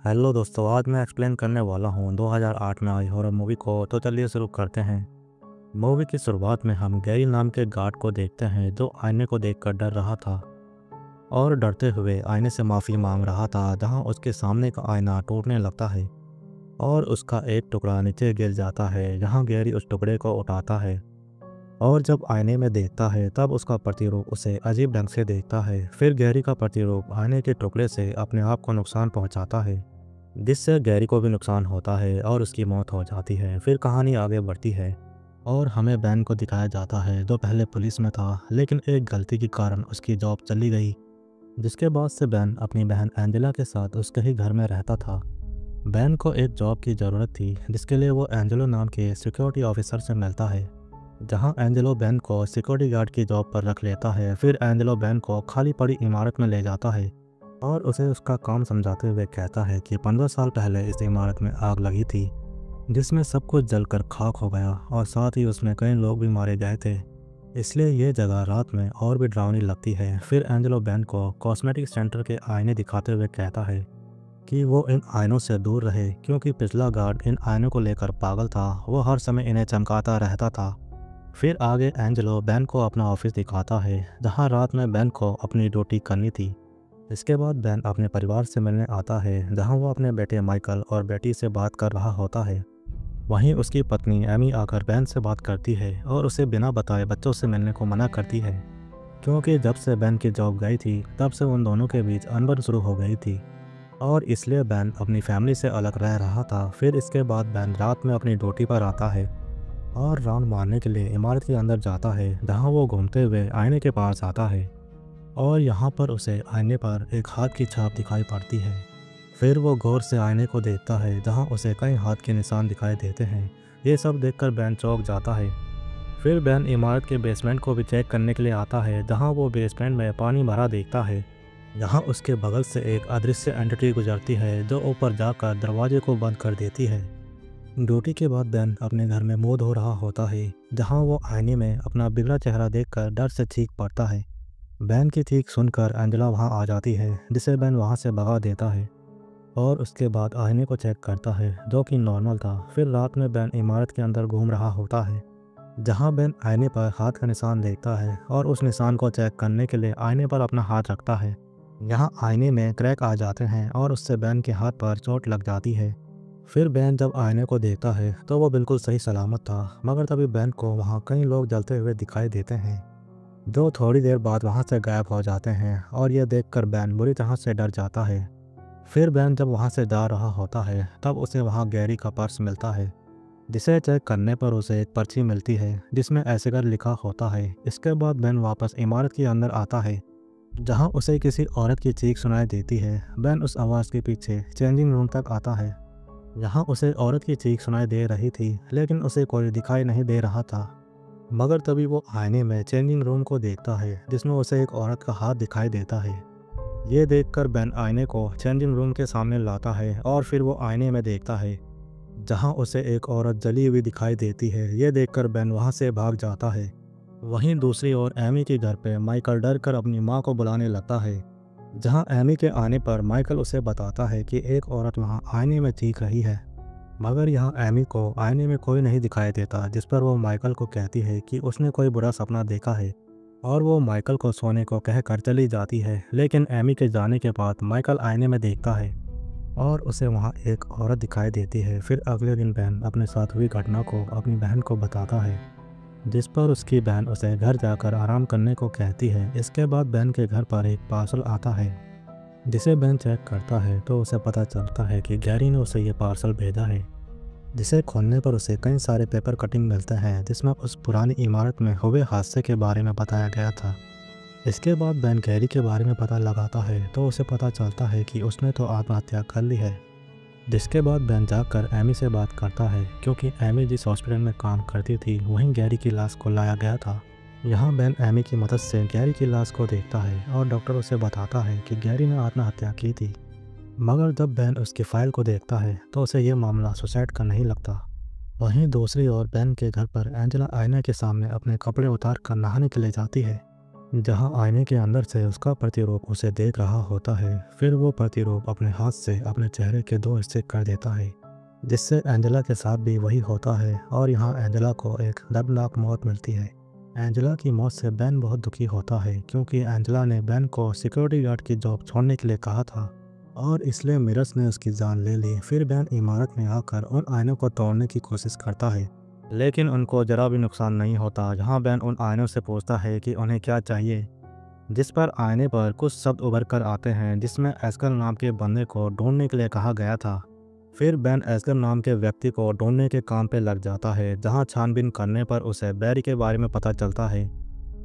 Hello दोस्तों, आज मैं एक्सप्लेन करने वाला हूँ 2008 में आई हॉरर मूवी को। तो चलिए शुरू करते हैं। मूवी की शुरुआत में हम गैरी नाम के गार्ड को देखते हैं जो आईने को देखकर डर रहा था और डरते हुए आईने से माफ़ी मांग रहा था। जहाँ उसके सामने का आईना टूटने लगता है और उसका एक टुकड़ा नीचे गिर जाता है। जहाँ गैरी उस टुकड़े को उठाता है और जब आईने में देखता है तब उसका प्रतिरूप उसे अजीब ढंग से देखता है। फिर गैरी का प्रतिरूप आईने के टुकड़े से अपने आप को नुकसान पहुंचाता है, जिससे गैरी को भी नुकसान होता है और उसकी मौत हो जाती है। फिर कहानी आगे बढ़ती है और हमें बैन को दिखाया जाता है जो पहले पुलिस में था, लेकिन एक गलती के कारण उसकी जॉब चली गई। जिसके बाद से बैन अपनी बहन एंजेला के साथ उसके ही घर में रहता था। बैन को एक जॉब की ज़रूरत थी, जिसके लिए वो एंजेलो नाम के सिक्योरिटी ऑफिसर से मिलता है। जहां एंजेलो बैन को सिक्योरिटी गार्ड की जॉब पर रख लेता है। फिर एंजेलो बैन को खाली पड़ी इमारत में ले जाता है और उसे उसका काम समझाते हुए कहता है कि 15 साल पहले इस इमारत में आग लगी थी, जिसमें सब कुछ जलकर खाक हो गया और साथ ही उसमें कई लोग भी मारे गए थे। इसलिए ये जगह रात में और भी डरावनी लगती है। फिर एंजेलो बैन को कॉस्मेटिक सेंटर के आईने दिखाते हुए कहता है कि वो इन आयनों से दूर रहे, क्योंकि पिछला गार्ड इन आयनों को लेकर पागल था। वो हर समय इन्हें चमकाता रहता था। फिर आगे एंजेलो बैन को अपना ऑफिस दिखाता है, जहाँ रात में बैन को अपनी ड्यूटी करनी थी। इसके बाद बैन अपने परिवार से मिलने आता है, जहां वो अपने बेटे माइकल और बेटी से बात कर रहा होता है। वहीं उसकी पत्नी एमी आकर बैन से बात करती है और उसे बिना बताए बच्चों से मिलने को मना करती है, क्योंकि जब से बैन की जॉब गई थी तब से उन दोनों के बीच अनबन शुरू हो गई थी और इसलिए बैन अपनी फैमिली से अलग रह रहा था। फिर इसके बाद बैन रात में अपनी ड्यूटी पर आता है और राउंड मारने के लिए इमारत के अंदर जाता है, जहाँ वो घूमते हुए आईने के पास आता है और यहाँ पर उसे आईने पर एक हाथ की छाप दिखाई पड़ती है। फिर वो गौर से आईने को देखता है, जहाँ उसे कई हाथ के निशान दिखाई देते हैं। ये सब देखकर बैन चौंक जाता है। फिर बैन इमारत के बेसमेंट को भी चेक करने के लिए आता है, जहाँ वो बेसमेंट में पानी भरा देखता है। यहाँ उसके बगल से एक अदृश्य एंटिटी गुजरती है जो ऊपर जाकर दरवाजे को बंद कर देती है। ड्यूटी के बाद बैन अपने घर में मुंह धो रहा होता है, जहाँ वो आईने में अपना बिगड़ा चेहरा देखकर डर से चीख पड़ता है। बैन की चीख सुनकर एंजेला वहां आ जाती है, जिसे बैन वहां से भगा देता है और उसके बाद आईने को चेक करता है, जो कि नॉर्मल था। फिर रात में बैन इमारत के अंदर घूम रहा होता है, जहां बैन आईने पर हाथ का निशान देखता है और उस निशान को चेक करने के लिए आईने पर अपना हाथ रखता है। यहाँ आईने में क्रैक आ जाते हैं और उससे बैन के हाथ पर चोट लग जाती है। फिर बैन जब आईने को देखता है तो वो बिल्कुल सही सलामत था, मगर तभी बैन को वहाँ कई लोग जलते हुए दिखाई देते हैं, जो थोड़ी देर बाद वहां से गायब हो जाते हैं और यह देखकर बैन बुरी तरह से डर जाता है। फिर बैन जब वहां से जा रहा होता है तब उसे वहां गैरी का पर्स मिलता है, जिसे चेक करने पर उसे एक पर्ची मिलती है जिसमें ऐसे कर लिखा होता है। इसके बाद बैन वापस इमारत के अंदर आता है, जहां उसे किसी औरत की चीख सुनाई देती है। बैन उस आवाज़ के पीछे चेंजिंग रूम तक आता है। यहाँ उसे औरत की चीख सुनाई दे रही थी, लेकिन उसे कोई दिखाई नहीं दे रहा था। मगर तभी वो आईने में चेंजिंग रूम को देखता है, जिसमें उसे एक औरत का हाथ दिखाई देता है। ये देखकर बैन आईने को चेंजिंग रूम के सामने लाता है और फिर वो आईने में देखता है, जहां उसे एक औरत जली हुई दिखाई देती है। ये देखकर बैन वहां से भाग जाता है। वहीं दूसरी ओर एमी के घर पे माइकल डर कर अपनी माँ को बुलाने लगता है, जहां एमी के आने पर माइकल उसे बताता है कि एक औरत वहां आईने में चीख रही है। मगर यहाँ एमी को आईने में कोई नहीं दिखाई देता, जिस पर वो माइकल को कहती है कि उसने कोई बुरा सपना देखा है और वो माइकल को सोने को कहकर चली जाती है। लेकिन एमी के जाने के बाद माइकल आईने में देखता है और उसे वहाँ एक औरत दिखाई देती है। फिर अगले दिन बैन अपने साथ हुई घटना को अपनी बहन को बताता है, जिस पर उसकी बहन उसे घर जाकर आराम करने को कहती है। इसके बाद बैन के घर पर एक पार्सल आता है, जिसे बैन चेक करता है तो उसे पता चलता है कि गैरी ने उसे ये पार्सल भेजा है, जिसे खोलने पर उसे कई सारे पेपर कटिंग मिलते हैं, जिसमें उस पुरानी इमारत में हुए हादसे के बारे में बताया गया था। इसके बाद बैन गैरी के बारे में पता लगाता है तो उसे पता चलता है कि उसने तो आत्महत्या कर ली है। जिसके बाद बैन जाकर एमी से बात करता है, क्योंकि एमी जिस हॉस्पिटल में काम करती थी वहीं गैरी की लाश को लाया गया था। यहाँ बैन एमी की मदद से गैरी की लाश को देखता है और डॉक्टर उसे बताता है कि गैरी ने आत्महत्या की थी। मगर जब बैन उसकी फाइल को देखता है तो उसे यह मामला सुसाइड का नहीं लगता। वहीं दूसरी ओर बैन के घर पर एंजेला आईने के सामने अपने कपड़े उतार कर नहाने के लिए जाती है। जहां आईने के अंदर से उसका प्रतिरूप उसे देख रहा होता है। फिर वो प्रतिरूप अपने हाथ से अपने चेहरे के दो हिस्से कर देता है, जिससे एंजेला के साथ भी वही होता है और यहाँ एंजेला को एक दर्दनाक मौत मिलती है। एंजेला की मौत से बेन बहुत दुखी होता है क्योंकि एंजेला ने बेन को सिक्योरिटी गार्ड की जॉब छोड़ने के लिए कहा था और इसलिए मिरर्स ने उसकी जान ले ली। फिर बेन इमारत में आकर उन आयनों को तोड़ने की कोशिश करता है, लेकिन उनको जरा भी नुकसान नहीं होता। जहां बेन उन आयनों से पूछता है कि उन्हें क्या चाहिए, जिस पर आईने पर कुछ शब्द उभर कर आते हैं जिसमें एस्कर नाम के बंदे को ढूंढने के लिए कहा गया था। फिर बेन एस्कर नाम के व्यक्ति को ढूंढने के काम पे लग जाता है, जहां छानबीन करने पर उसे बैरी के बारे में पता चलता है,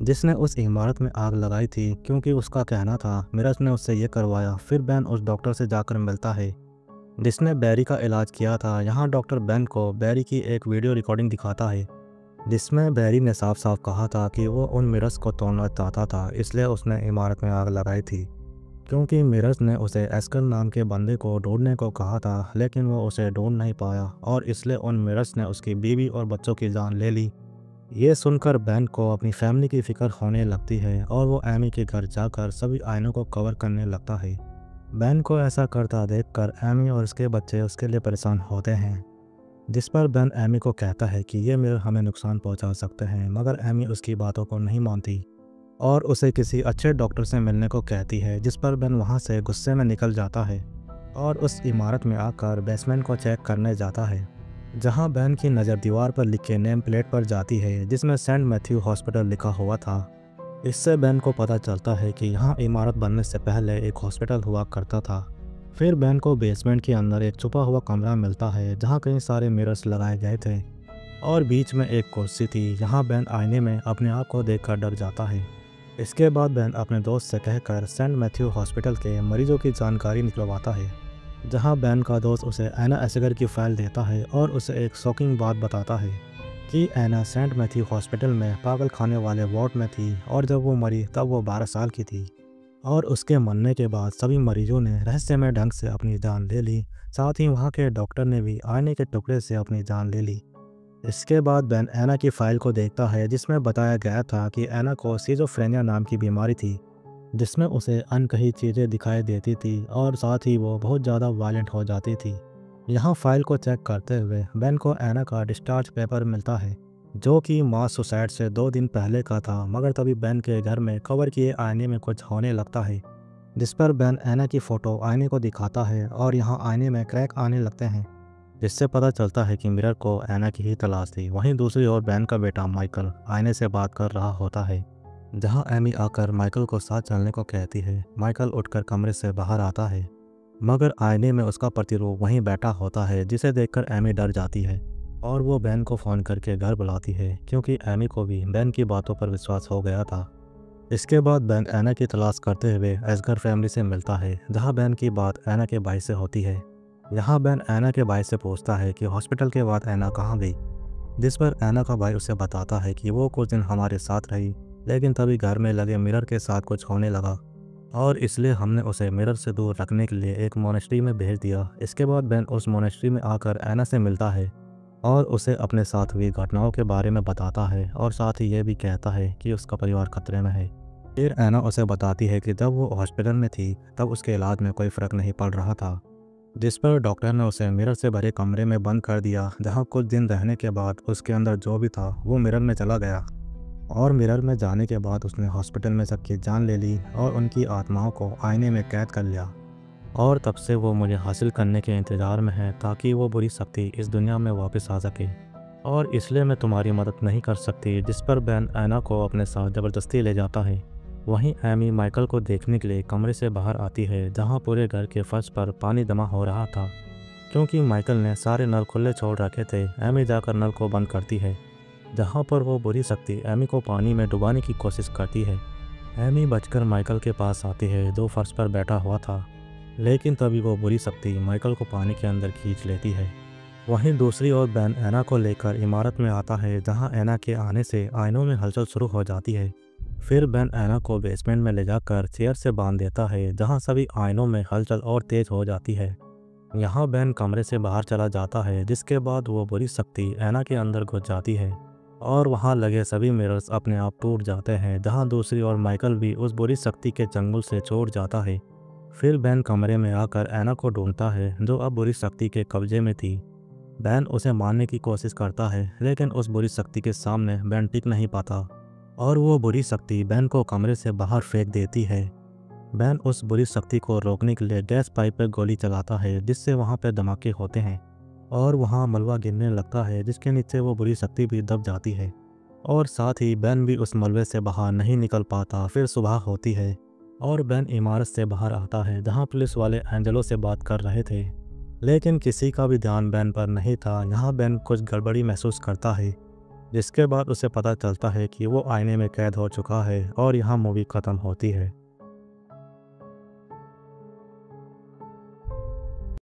जिसने उस इमारत में आग लगाई थी क्योंकि उसका कहना था मिरर्स ने उससे ये करवाया। फिर बेन उस डॉक्टर से जाकर मिलता है जिसने बैरी का इलाज किया था। यहाँ डॉक्टर बेन को बैरी की एक वीडियो रिकॉर्डिंग दिखाता है जिसमें बैरी ने साफ साफ कहा था कि वो उन मिरर्स को तोड़ना चाहता था, इसलिए उसने इमारत में आग लगाई थी क्योंकि मिरर्स ने उसे एस्कर नाम के बंदे को ढूंढने को कहा था, लेकिन वो उसे ढूंढ नहीं पाया और इसलिए उन मिरर्स ने उसकी बीवी और बच्चों की जान ले ली। ये सुनकर बेन को अपनी फैमिली की फिक्र होने लगती है और वो एमी के घर जाकर सभी आयनों को कवर करने लगता है। बेन को ऐसा करता देखकर एमी और उसके बच्चे उसके लिए परेशान होते हैं, जिस पर बेन एमी को कहता है कि ये मिरर हमें नुकसान पहुंचा सकते हैं, मगर एमी उसकी बातों को नहीं मानती और उसे किसी अच्छे डॉक्टर से मिलने को कहती है, जिस पर बेन वहां से गुस्से में निकल जाता है और उस इमारत में आकर बेसमेंट को चेक करने जाता है। जहां बेन की नज़र दीवार पर लिखे नेम प्लेट पर जाती है जिसमें सेंट मैथ्यू हॉस्पिटल लिखा हुआ था। इससे बेन को पता चलता है कि यहाँ इमारत बनने से पहले एक हॉस्पिटल हुआ करता था। फिर बेन को बेसमेंट के अंदर एक छुपा हुआ कमरा मिलता है जहाँ कई सारे मिरर्स लगाए गए थे और बीच में एक कुर्सी थी। यहाँ बेन आईने में अपने आप को देखकर डर जाता है। इसके बाद बेन अपने दोस्त से कहकर सेंट मैथ्यू हॉस्पिटल के मरीजों की जानकारी निकलवाता है, जहाँ बेन का दोस्त उसे एना एस्गर की फाइल देता है और उसे एक शॉकिंग बात बताता है कि एना सेंट मैथ्यू हॉस्पिटल में पागल खाने वाले वार्ड में थी और जब वो मरी तब वो 12 साल की थी और उसके मरने के बाद सभी मरीजों ने रहस्यमय ढंग से अपनी जान ले ली। साथ ही वहाँ के डॉक्टर ने भी आईने के टुकड़े से अपनी जान ले ली। इसके बाद बेन एना की फाइल को देखता है जिसमें बताया गया था कि एना को सिजोफ्रेनिया नाम की बीमारी थी, जिसमें उसे अनकही चीज़ें दिखाई देती थी और साथ ही वो बहुत ज़्यादा वायलेंट हो जाती थी। यहाँ फाइल को चेक करते हुए बेन को एना का डिस्चार्ज पेपर मिलता है जो कि मास सुसाइड से 2 दिन पहले का था, मगर तभी बेन के घर में कवर किए आईने में कुछ होने लगता है, जिस पर बेन एना की फ़ोटो आईने को दिखाता है और यहाँ आईने में क्रैक आने लगते हैं, जिससे पता चलता है कि मिरर को एना की ही तलाश थी। वहीं दूसरी ओर बेन का बेटा माइकल आईने से बात कर रहा होता है, जहां एमी आकर माइकल को साथ चलने को कहती है। माइकल उठकर कमरे से बाहर आता है, मगर आईने में उसका प्रतिरूप वहीं बैठा होता है, जिसे देखकर एमी डर जाती है और वो बेन को फ़ोन करके घर बुलाती है क्योंकि एमी को भी बेन की बातों पर विश्वास हो गया था। इसके बाद बेन एना की तलाश करते हुए एस्गर फैमिली से मिलता है, जहाँ बेन की बात एना के भाई से होती है। यहाँ बेन एना के भाई से पूछता है कि हॉस्पिटल के बाद एना कहाँ गई, जिस पर एना का भाई उसे बताता है कि वो कुछ दिन हमारे साथ रही, लेकिन तभी घर में लगे मिरर के साथ कुछ होने लगा और इसलिए हमने उसे मिरर से दूर रखने के लिए एक मोनेस्ट्री में भेज दिया। इसके बाद बेन उस मोनेस्ट्री में आकर एना से मिलता है और उसे अपने साथ हुई घटनाओं के बारे में बताता है और साथ ही ये भी कहता है कि उसका परिवार खतरे में है। फिर एना उसे बताती है कि जब वो हॉस्पिटल में थी तब उसके इलाज में कोई फ़र्क नहीं पड़ रहा था, जिस पर डॉक्टर ने उसे मिरर से भरे कमरे में बंद कर दिया, जहां कुछ दिन रहने के बाद उसके अंदर जो भी था वो मिरर में चला गया और मिरर में जाने के बाद उसने हॉस्पिटल में सबकी जान ले ली और उनकी आत्माओं को आईने में कैद कर लिया और तब से वो मुझे हासिल करने के इंतज़ार में है ताकि वो बुरी शक्ति इस दुनिया में वापस आ सके और इसलिए मैं तुम्हारी मदद नहीं कर सकती। जिस पर बेन एना को अपने साथ ज़बरदस्ती ले जाता है। वहीं एमी माइकल को देखने के लिए कमरे से बाहर आती है, जहां पूरे घर के फर्श पर पानी जमा हो रहा था क्योंकि माइकल ने सारे नल खुले छोड़ रखे थे। एमी जाकर नल को बंद करती है, जहां पर वो बुरी शक्ति एमी को पानी में डुबाने की कोशिश करती है। एमी बचकर माइकल के पास आती है जो फर्श पर बैठा हुआ था, लेकिन तभी वो बुरी शक्ति माइकल को पानी के अंदर खींच लेती है। वहीं दूसरी ओर बेन एना को लेकर इमारत में आता है, जहां एना के आने से आयनों में हलचल शुरू हो जाती है। फिर बेन एना को बेसमेंट में ले जाकर चेयर से बांध देता है, जहां सभी आयनों में हलचल और तेज हो जाती है। यहाँ बेन कमरे से बाहर चला जाता है, जिसके बाद वो बुरी शक्ति एना के अंदर घुस जाती है और वहाँ लगे सभी मिरर्स अपने आप टूट जाते हैं, जहाँ दूसरी ओर माइकल भी उस बुरी शक्ति के चंगुल से छूट जाता है। फिर बेन कमरे में आकर एना को ढूंढता है, जो अब बुरी शक्ति के कब्जे में थी। बेन उसे मारने की कोशिश करता है, लेकिन उस बुरी शक्ति के सामने बेन टिक नहीं पाता और वो बुरी शक्ति बेन को कमरे से बाहर फेंक देती है। बेन उस बुरी शक्ति को रोकने के लिए गैस पाइप पर गोली चलाता है, जिससे वहाँ पर धमाके होते हैं और वहाँ मलबा गिरने लगता है, जिसके नीचे वो बुरी शक्ति भी दब जाती है और साथ ही बेन भी उस मलबे से बाहर नहीं निकल पाता। फिर सुबह होती है और बेन इमारत से बाहर आता है, जहाँ पुलिस वाले एंजेलो से बात कर रहे थे, लेकिन किसी का भी ध्यान बेन पर नहीं था। यहाँ बेन कुछ गड़बड़ी महसूस करता है, जिसके बाद उसे पता चलता है कि वो आईने में कैद हो चुका है और यहाँ मूवी ख़त्म होती है।